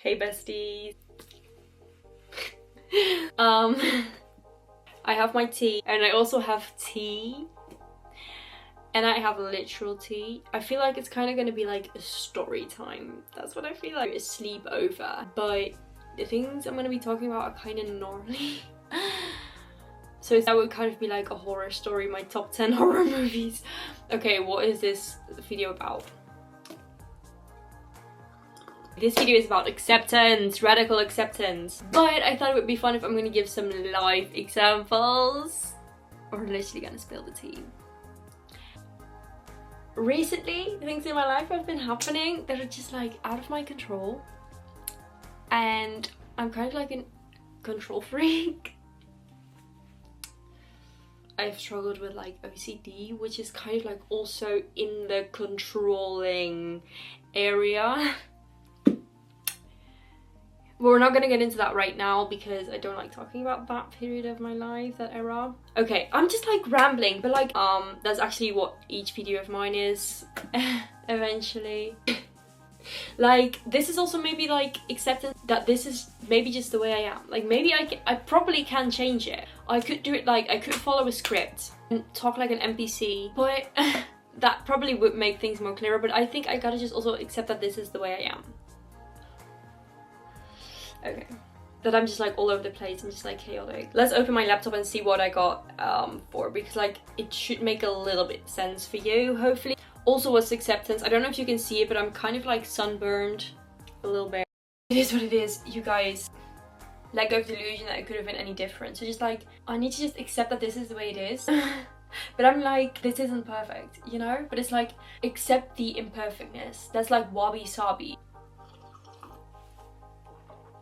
Hey besties. I have my tea and I also have tea and I have literal tea. I feel like it's kind of gonna be like a story time. That's what I feel like, a sleepover. But the things I'm gonna be talking about are kind of gnarly. So that would kind of be like a horror story, my top 10 horror movies. Okay, what is this video about? This video is about acceptance, radical acceptance. But I thought it would be fun if I'm gonna give some live examples. Or literally gonna spill the tea. Recently, things in my life have been happening that are just like out of my control. And I'm kind of like a control freak. I've struggled with like OCD, which is kind of like also in the controlling area. We're not gonna get into that right now because I don't like talking about that period of my life, that era. Okay, I'm just like rambling, but like that's actually what each video of mine is eventually. Like this is also maybe like acceptance that this is maybe just the way I am. Like maybe I probably can change it. I could do it, like I could follow a script and talk like an NPC, but that probably would make things more clearer. But I think I gotta just also accept that this is the way I am. Okay, that I'm just like all over the place and just like chaotic. Let's open my laptop and see what I got for, because like it should make a little bit sense for you, hopefully. Also, what's acceptance? I don't know if you can see it, but I'm kind of like sunburned a little bit. It is what it is, you guys. Let go of the illusion that it could have been any different. So just like, I need to just accept that this is the way it is. But I'm like, this isn't perfect, you know? But it's like, accept the imperfectness. That's like wabi-sabi.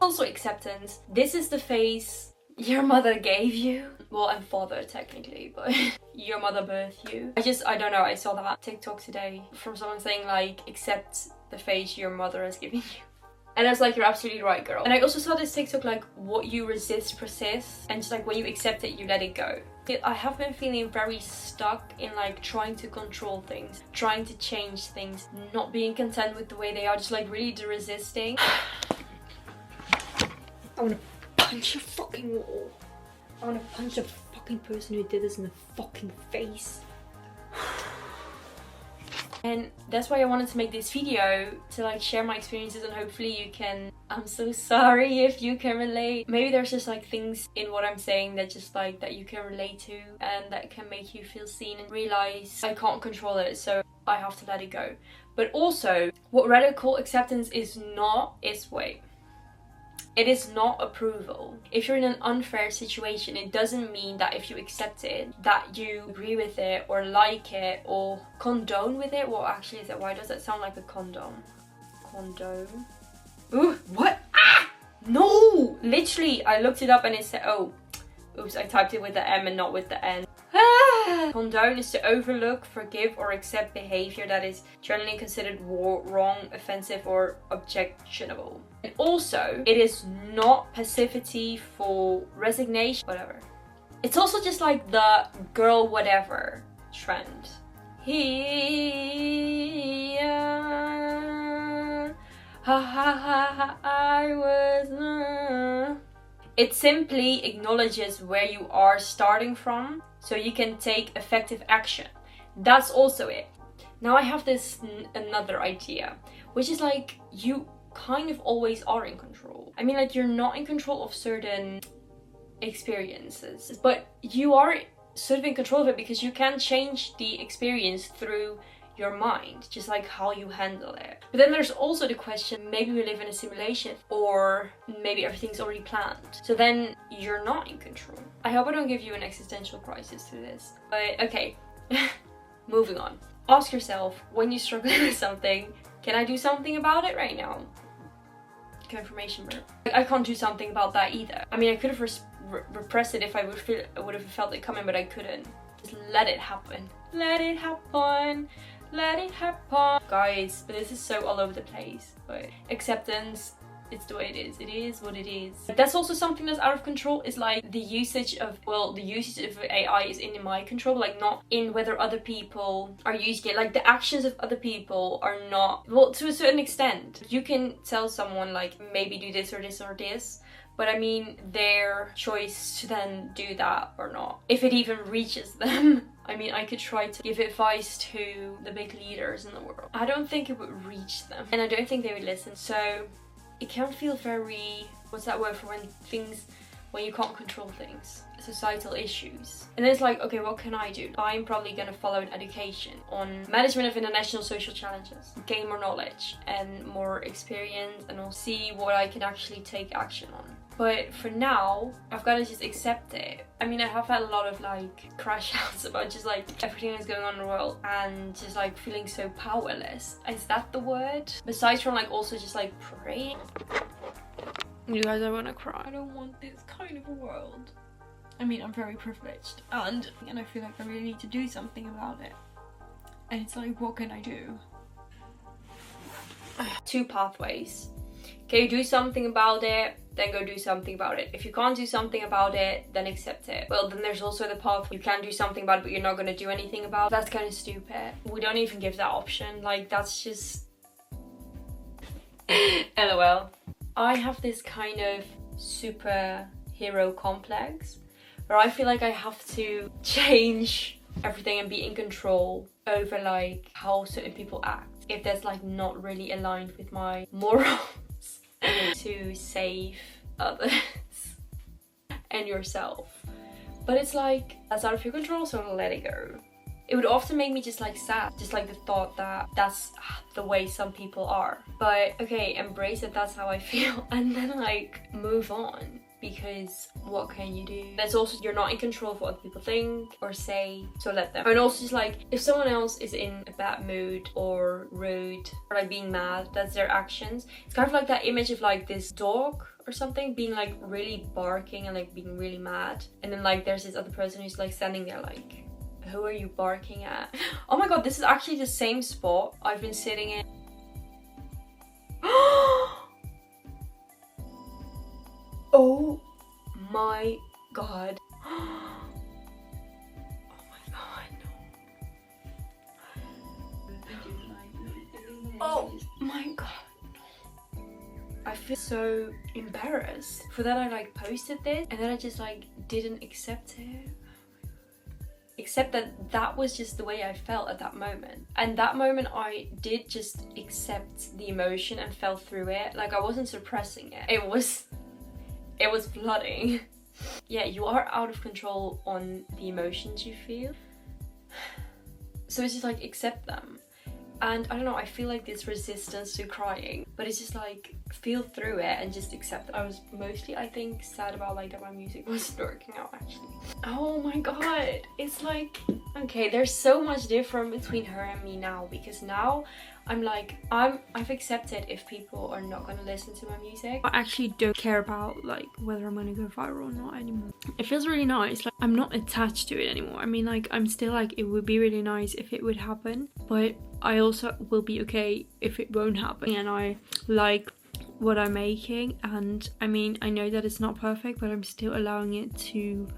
Also acceptance. This is the face your mother gave you. Well, and father technically, but your mother birthed you. I don't know, I saw that TikTok today from someone saying like, accept the face your mother has given you. And I was like, you're absolutely right, girl. And I also saw this TikTok like, what you resist persists, and just like when you accept it, you let it go. I have been feeling very stuck in like trying to control things, trying to change things, not being content with the way they are, just like really resisting. I wanna punch a fucking wall. I wanna punch the fucking person who did this in the fucking face. And that's why I wanted to make this video, to like share my experiences, and hopefully you can, I'm so sorry if you can relate. Maybe there's just like things in what I'm saying that just like, that you can relate to and that can make you feel seen and realize I can't control it, so I have to let it go. But also, what radical acceptance is not, is wait. It is not approval. If you're in an unfair situation, it doesn't mean that if you accept it, that you agree with it or like it or condone with it. What actually is it? Why does that sound like a condom? Condone? Ooh, what? Ah! No! Literally, I looked it up and it said, oh, oops, I typed it with the M and not with the N. Condone is to overlook, forgive, or accept behavior that is generally considered wrong, offensive, or objectionable. And also, it is not passivity for resignation, whatever. It's also just like the girl whatever trend. I was. It simply acknowledges where you are starting from, so you can take effective action. That's also it. Now I have this another idea, which is like, you kind of always are in control. I mean, like, you're not in control of certain experiences, but you are sort of in control of it because you can change the experience through your mind, just like how you handle it. But then there's also the question, maybe we live in a simulation, or maybe everything's already planned, so then you're not in control. I hope I don't give you an existential crisis through this, but okay. Moving on. Ask yourself, when you struggle with something, can I do something about it right now? Confirmation burp. I can't do something about that either. I mean, I could have repressed it if I would have felt it coming, but I couldn't. Just let it happen. Let it happen. Let it happen. Guys, but this is so all over the place. But acceptance, it's the way it is. It is what it is. That's also something that's out of control, is like the usage of, well, the usage of AI is in my control, like not in whether other people are using it. Like the actions of other people are not, well, to a certain extent. You can tell someone like maybe do this or this or this, but I mean their choice to then do that or not, if it even reaches them. I mean, I could try to give advice to the big leaders in the world. I don't think it would reach them, and I don't think they would listen. So it can feel very, what's that word for when you can't control things? Societal issues. And then it's like, okay, what can I do? I'm probably gonna follow an education on management of international social challenges, gain more knowledge and more experience, and I'll see what I can actually take action on. But for now, I've got to just accept it. I mean, I have had a lot of like crash outs about just like everything that's going on in the world and just like feeling so powerless. Is that the word? Besides from like also just like praying. You guys, I want to cry. I don't want this kind of a world. I mean, I'm very privileged and I feel like I really need to do something about it. And it's like, what can I do? Two pathways. Okay, do something about it, then go do something about it. If you can't do something about it, then accept it. Well, then there's also the path you can do something about it, but you're not gonna do anything about it. That's kind of stupid. We don't even give that option. Like, that's just... LOL. I have this kind of superhero complex where I feel like I have to change everything and be in control over like how certain people act, if that's like not really aligned with my morals. To save others and yourself. But it's like, that's out of your control, so let it go. It would often make me just like sad, just like the thought that that's the way some people are. But okay, embrace it, that's how I feel, and then like move on. Because what can you do? That's also, you're not in control of what other people think or say, so let them. And also just like, if someone else is in a bad mood or rude or like being mad, that's their actions. It's kind of like that image of like this dog or something being like really barking and like being really mad, and then like there's this other person who's like standing there like, who are you barking at? Oh my god, this is actually the same spot I've been sitting in. Oh my god. Oh my god, no. Oh my god, no. I feel so embarrassed for that. I like posted this and then I just like didn't accept it. Except that that was just the way I felt at that moment. And that moment I did just accept the emotion and fell through it. Like I wasn't suppressing it. It was flooding. Yeah, you are out of control on the emotions you feel. So it's just like, accept them. And I don't know, I feel like this resistance to crying, but it's just like, feel through it and just accept it. I was mostly, I think, sad about like that my music wasn't working out actually. Oh my god, it's like, okay, there's so much different between her and me now, because now I'm like, I've accepted if people are not gonna listen to my music. I actually don't care about like whether I'm gonna go viral or not anymore. It feels really nice, like I'm not attached to it anymore. I mean, like I'm still like, it would be really nice if it would happen, but I also will be okay if it won't happen. And I like what I'm making, and I mean, I know that it's not perfect, but I'm still allowing it to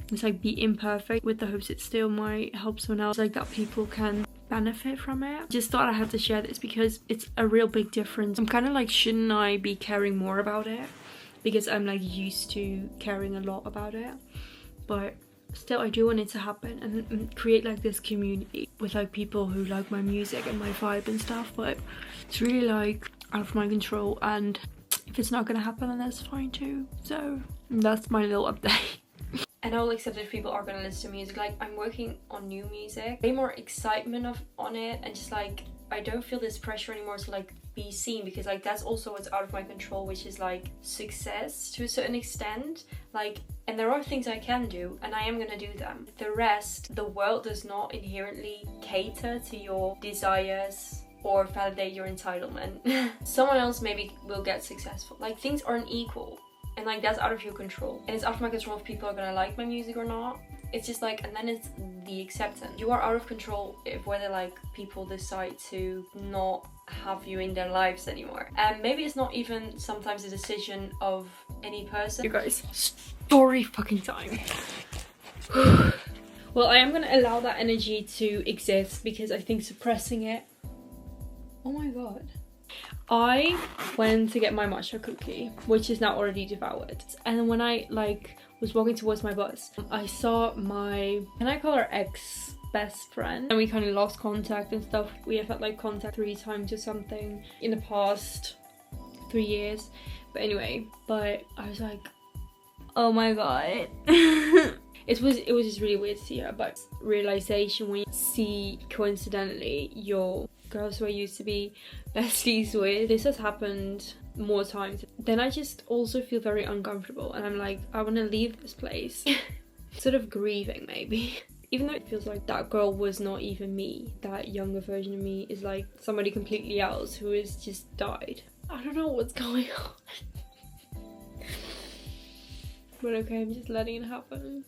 just like be imperfect, with the hopes it still might help someone else, like that people can benefit from it. Just thought I had to share this because it's a real big difference. I'm kind of like, shouldn't I be caring more about it? Because I'm like used to caring a lot about it, but still I do want it to happen and create like this community with like people who like my music and my vibe and stuff. But it's really like out of my control, and if it's not gonna happen, then that's fine too. So that's my little update. And I will accept if people are gonna listen to music. Like, I'm working on new music, way more excitement on it, and just like, I don't feel this pressure anymore to like be seen, because like that's also what's out of my control, which is like success to a certain extent. Like, and there are things I can do and I am gonna do them. The rest, the world does not inherently cater to your desires or validate your entitlement. Someone else maybe will get successful. Like, things aren't equal. And like, that's out of your control. And it's out of my control if people are gonna like my music or not. It's just like, and then it's the acceptance. You are out of control if whether like people decide to not have you in their lives anymore. And maybe it's not even sometimes a decision of any person. You guys, story fucking time. Well, I am gonna allow that energy to exist because I think suppressing it... Oh my god. I went to get my matcha cookie, which is now already devoured. And when I was walking towards my bus, I saw my, can I call her ex best friend? And we kind of lost contact and stuff. We have had like contact 3 times or something in the past 3 years. But anyway, I was like, oh my god. It was just really weird to see her, but realization when you see coincidentally your girls who I used to be besties with, this has happened more times. Then I just also feel very uncomfortable and I'm like, I want to leave this place. Sort of grieving maybe. Even though it feels like that girl was not even me, that younger version of me is like somebody completely else who has just died. I don't know what's going on. But okay, I'm just letting it happen.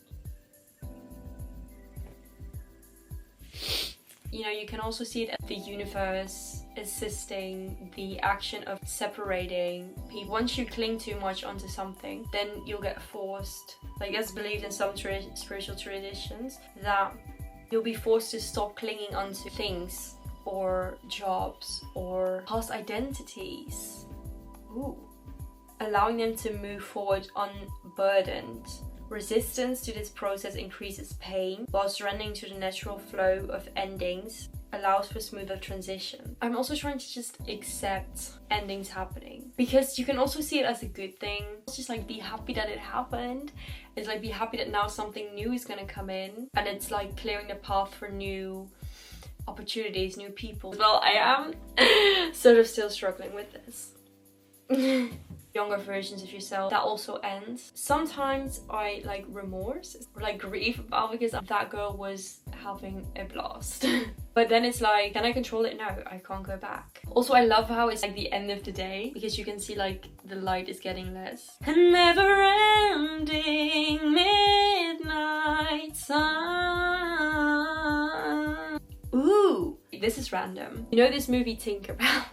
You know, you can also see it as the universe assisting the action of separating people. Once you cling too much onto something, then you'll get forced, like it's believed in some spiritual traditions, that you'll be forced to stop clinging onto things or jobs or past identities. Ooh. Allowing them to move forward unburdened. Resistance to this process increases pain, while surrendering to the natural flow of endings allows for smoother transition. I'm also trying to just accept endings happening, because you can also see it as a good thing. It's just like, be happy that it happened. It's like, be happy that now something new is gonna come in, and it's like clearing the path for new opportunities, new people. Well, I am sort of still struggling with this. Younger versions of yourself, that also ends. Sometimes I like remorse or like grieve about, because that girl was having a blast. But then it's like, can I control it? No, I can't go back. Also, I love how it's like the end of the day, because you can see like the light is getting less. A never-ending midnight sun. Ooh, this is random. You know this movie Tinkerbell?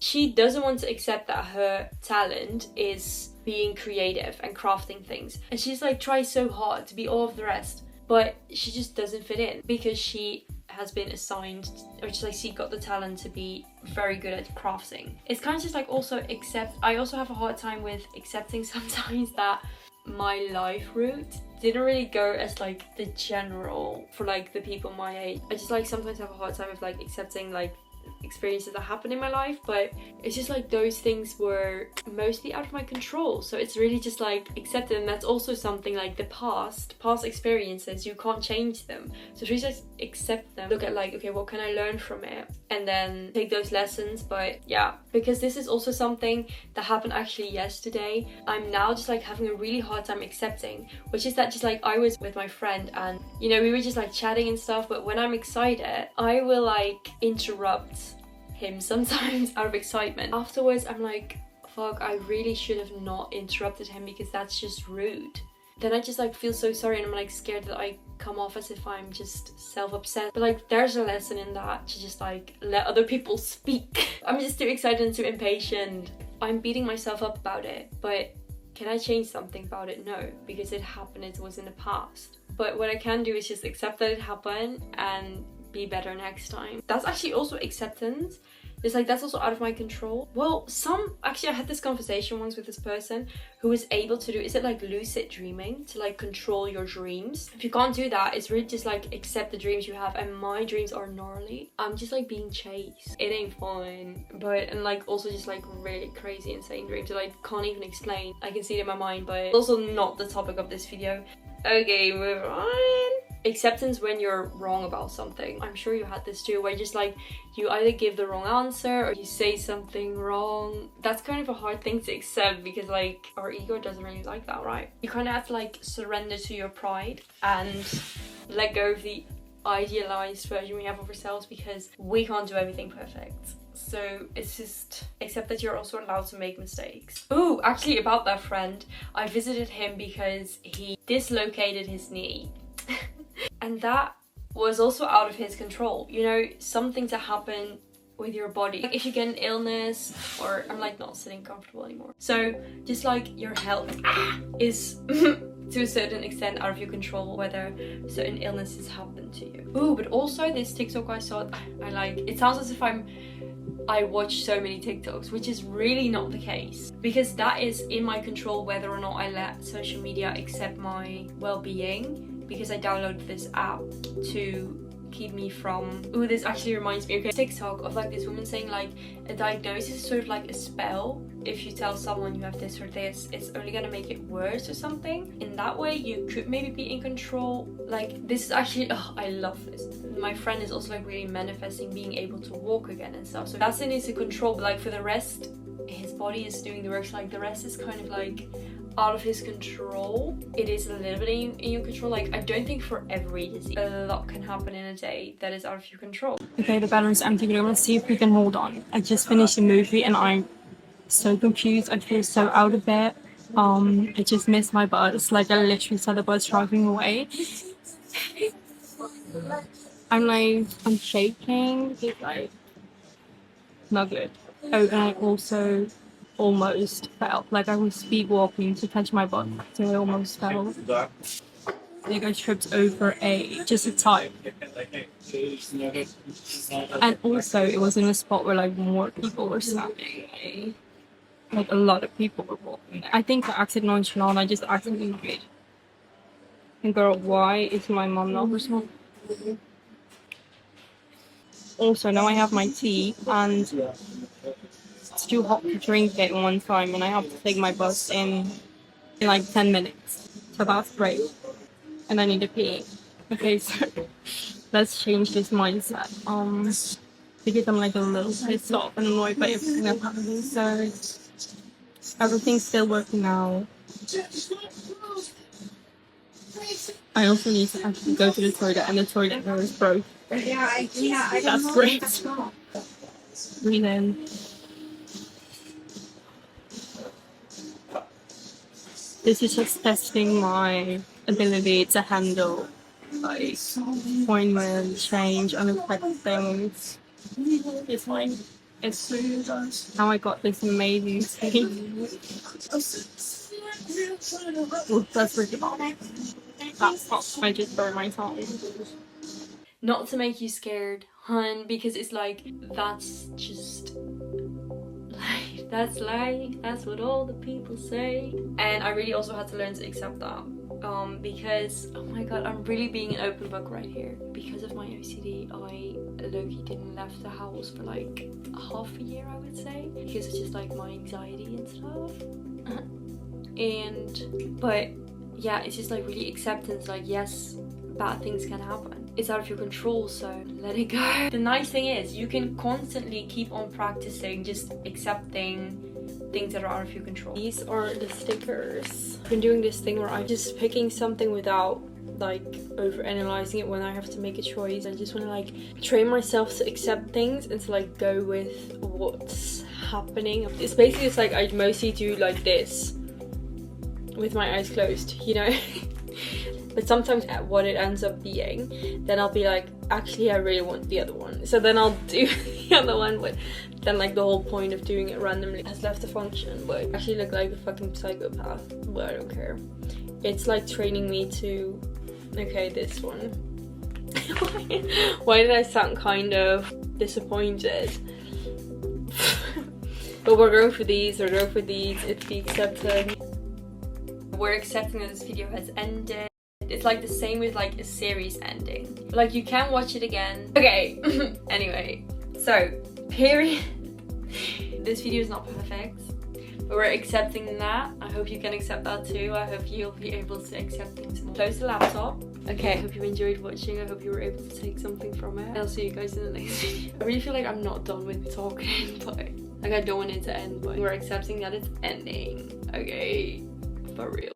She doesn't want to accept that her talent is being creative and crafting things. And she's like tries so hard to be all of the rest, but she just doesn't fit in because she has been assigned, or just like she got the talent to be very good at crafting. It's kind of just like also I also have a hard time with accepting sometimes that my life route didn't really go as like the general for like the people my age. I just like sometimes have a hard time with like accepting like experiences that happen in my life, but it's just like those things were mostly out of my control, so it's really just like accept them. That's also something like the past experiences, you can't change them, so really just accept them, look at like, okay, what can I learn from it, and then take those lessons. But yeah, because this is also something that happened actually yesterday, I'm now just like having a really hard time accepting, which is that just like I was with my friend and you know we were just like chatting and stuff, but when I'm excited I will like interrupt him sometimes out of excitement. Afterwards I'm like, fuck, I really should have not interrupted him because that's just rude. Then I just like feel so sorry and I'm like scared that I come off as if I'm just self-obsessed. But like there's a lesson in that, to just like let other people speak. I'm just too excited and too impatient. I'm beating myself up about it, but can I change something about it? No, because it happened, it was in the past. But what I can do is just accept that it happened and be better next time. That's actually also acceptance. It's like, that's also out of my control. Well, actually I had this conversation once with this person who was able to do, is it like lucid dreaming, to like control your dreams? If you can't do that, it's really just like accept the dreams you have, and my dreams are gnarly. I'm just like being chased. It ain't fun. And like also just like really crazy insane dreams that I can't even explain. I can see it in my mind, but it's also not the topic of this video. Okay, move on. Acceptance when you're wrong about something. I'm sure you had this too, where just like you either give the wrong answer or you say something wrong. That's kind of a hard thing to accept because like our ego doesn't really like that, right? You kind of have to like surrender to your pride and let go of the idealized version we have of ourselves, because we can't do everything perfect. So it's just accept that you're also allowed to make mistakes. Ooh, actually about that friend, I visited him because he dislocated his knee. And that was also out of his control. You know, something to happen with your body. Like if you get an illness, or I'm like not sitting comfortable anymore. So just like your health is to a certain extent out of your control, whether certain illnesses happen to you. Ooh, but also this TikTok I saw, I like, it sounds as if I watch so many TikToks, which is really not the case, because that is in my control whether or not I let social media accept my well-being, because I downloaded this app to keep me from, ooh, this actually reminds me, okay, TikTok of like this woman saying like a diagnosis is sort of like a spell. If you tell someone you have this or this, it's only gonna make it worse or something. In that way you could maybe be in control. Like this is actually, oh, I love this. My friend is also like really manifesting being able to walk again and stuff, so that's in his control. But like for the rest, his body is doing the work, so like the rest is kind of like out of his control. It is a little bit in your control. Like I don't think for every disease a lot can happen in a day that is out of your control. Okay, the battery's empty, but I'm gonna see if we can hold on. I just finished a movie and I'm so confused. I feel so out of it. I just missed my bus. Like I literally saw the bus driving away. I'm shaking. It's like not good. Oh, and I also almost fell. Like I was speed walking to catch my bus, so I almost fell. I think I tripped over just a tire. And also it was in a spot where like more people were standing. Like a lot of people were walking. I think I acted nonchalant. I just acted weird. And girl, why is my mom not responding? Also, now I have my tea and it's too hot to drink it in one time, and I have to take my bus in like 10 minutes. So that's great. And I need to pee. Okay, so let's change this mindset. Because I'm like a little pissed off and annoyed by everything that's happening. So everything's still working out. I also need to actually go to the toilet, and the toilet door is broke. That's great. Breathe in. This is just testing my ability to handle like appointment, change, unexpected things. It's like, it's how I got this amazing thing. Ooh, that's really hot. That's hot. I just burned my tongue. Not to make you scared, hun, because it's like, that's just life. That's life. That's what all the people say. And I really also had to learn to accept that. Because, oh my god, I'm really being an open book right here. Because of my OCD, I low-key didn't left the house for like half a year, I would say. Because it's just like my anxiety and stuff. But yeah, it's just like really acceptance, like yes, bad things can happen. It's out of your control, so let it go. The nice thing is you can constantly keep on practicing just accepting things that are out of your control. These are the stickers. I've been doing this thing where I'm just picking something without like over-analyzing it when I have to make a choice. I just want to like train myself to accept things and to like go with what's happening. It's basically, it's like I mostly do like this with my eyes closed, you know. But sometimes what it ends up being, then I'll be like, actually I really want the other one, so then I'll do the other one. But then like the whole point of doing it randomly has left the function. But I actually look like a fucking psychopath, but I don't care. It's like training me to, okay, this one. Why did I sound kind of disappointed? But we're going for these, it's the acceptance. We're accepting that this video has ended. It's like the same with like a series ending. Like you can watch it again. Okay, anyway, so period. This video is not perfect, but we're accepting that. I hope you can accept that too. I hope you'll be able to accept things more. Close the laptop. Okay, I hope you enjoyed watching. I hope you were able to take something from it. I'll see you guys in the next video. I really feel like I'm not done with talking, but like I don't want it to end, but we're accepting that it's ending. Okay, for real.